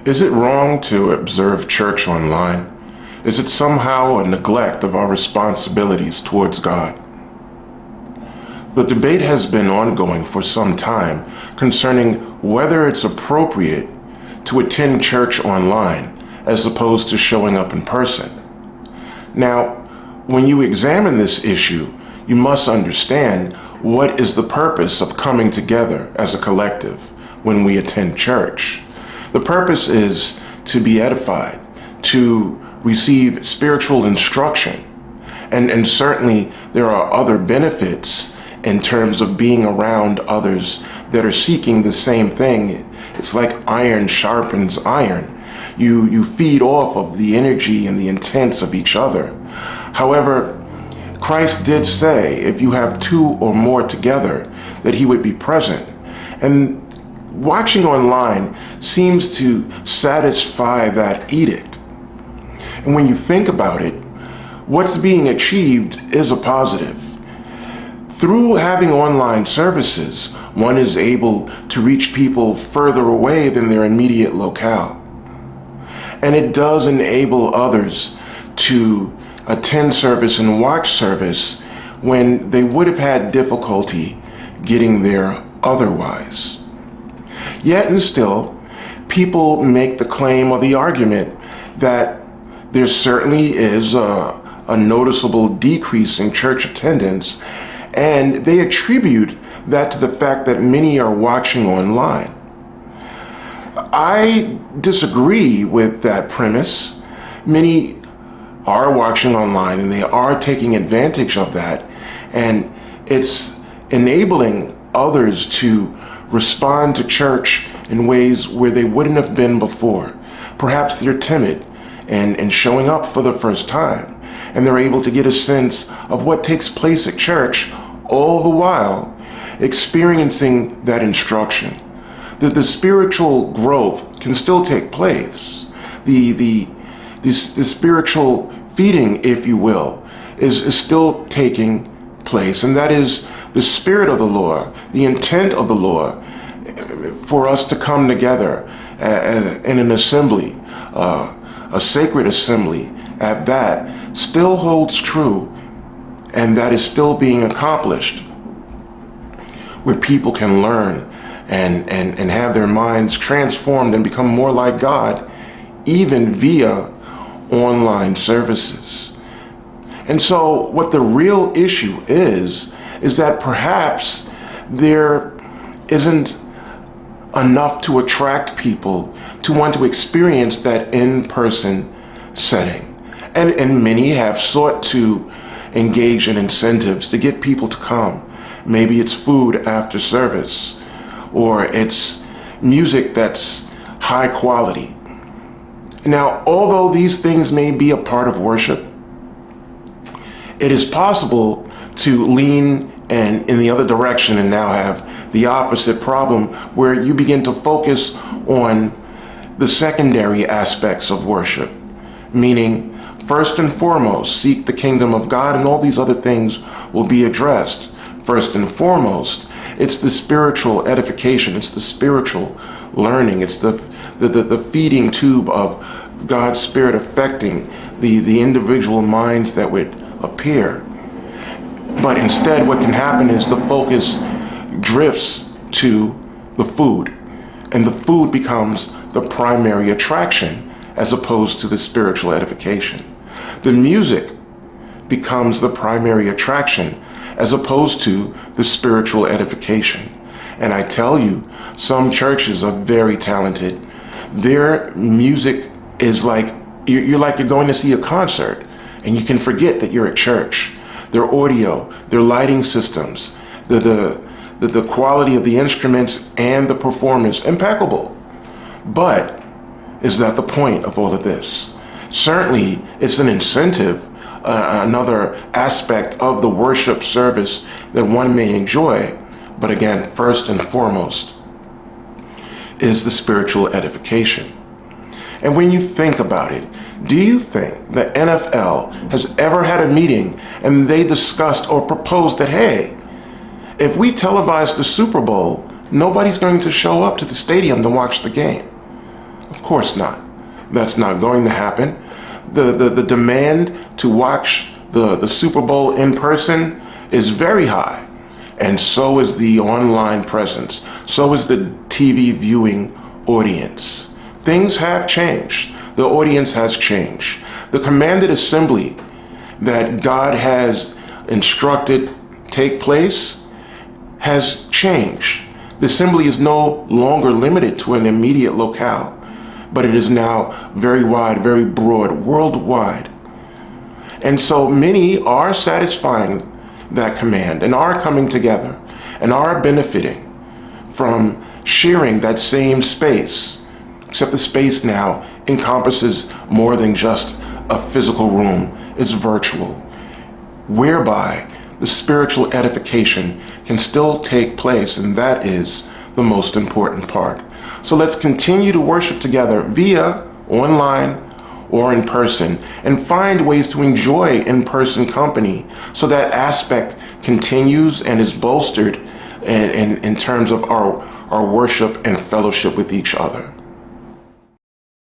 Is it wrong to observe church online? Is it somehow a neglect of our responsibilities towards God? The debate has been ongoing for some time concerning whether it's appropriate to attend church online as opposed to showing up in person. Now, when you examine this issue, you must understand what is the purpose of coming together as a collective when we attend church. The purpose is to be edified, to receive spiritual instruction, and certainly there are other benefits in terms of being around others that are seeking the same thing. It's like iron sharpens iron. You feed off of the energy and the intents of each other. However, Christ did say, if you have two or more together, that he would be present. And watching online seems to satisfy that edict. And when you think about it, what's being achieved is a positive. Through having online services, one is able to reach people further away than their immediate locale. And it does enable others to attend service and watch service when they would have had difficulty getting there otherwise. Yet and still, people make the claim or the argument that there certainly is a noticeable decrease in church attendance, and they attribute that to the fact that many are watching online. I disagree with that premise. Many are watching online and they are taking advantage of that, and it's enabling others to respond to church in ways where they wouldn't have been before. Perhaps they're timid and showing up for the first time, and they're able to get a sense of what takes place at church, all the while experiencing that instruction. That the spiritual growth can still take place. The spiritual feeding, if you will, is still taking place, and that is the spirit of the law, the intent of the law, for us to come together in an assembly, a sacred assembly at that, still holds true, and that is still being accomplished, where people can learn and have their minds transformed and become more like God, even via online services. And so what the real issue is that perhaps there isn't enough to attract people to want to experience that in-person setting. And many have sought to engage in incentives to get people to come. Maybe it's food after service, or it's music that's high quality. Now, although these things may be a part of worship, it is possible to lean in the other direction and now have the opposite problem, where you begin to focus on the secondary aspects of worship, meaning first and foremost, seek the kingdom of God, and all these other things will be addressed. First and foremost, it's the spiritual edification, it's the spiritual learning, it's the feeding tube of God's Spirit affecting the individual minds that would appear. But instead, what can happen is the focus drifts to the food, and the food becomes the primary attraction as opposed to the spiritual edification. The music becomes the primary attraction as opposed to the spiritual edification. And I tell you, some churches are very talented. Their music is like you're going to see a concert, and you can forget that you're at church. Their audio, their lighting systems, the quality of the instruments and the performance, impeccable. But is that the point of all of this? Certainly, it's an incentive, another aspect of the worship service that one may enjoy. But again, first and foremost is the spiritual edification. And when you think about it, do you think the NFL has ever had a meeting and they discussed or proposed that, hey, if we televise the Super Bowl, nobody's going to show up to the stadium to watch the game? Of course not. That's not going to happen. The demand to watch the Super Bowl in person is very high. And so is the online presence. So is the TV viewing audience. Things have changed. The audience has changed. The commanded assembly that God has instructed take place has changed. The assembly is no longer limited to an immediate locale, but it is now very wide, very broad, worldwide. And so many are satisfying that command and are coming together and are benefiting from sharing that same space, except the space now encompasses more than just a physical room. It's virtual, whereby the spiritual edification can still take place, and that is the most important part. So let's continue to worship together via online or in person, and find ways to enjoy in-person company so that aspect continues and is bolstered in terms of our worship and fellowship with each other.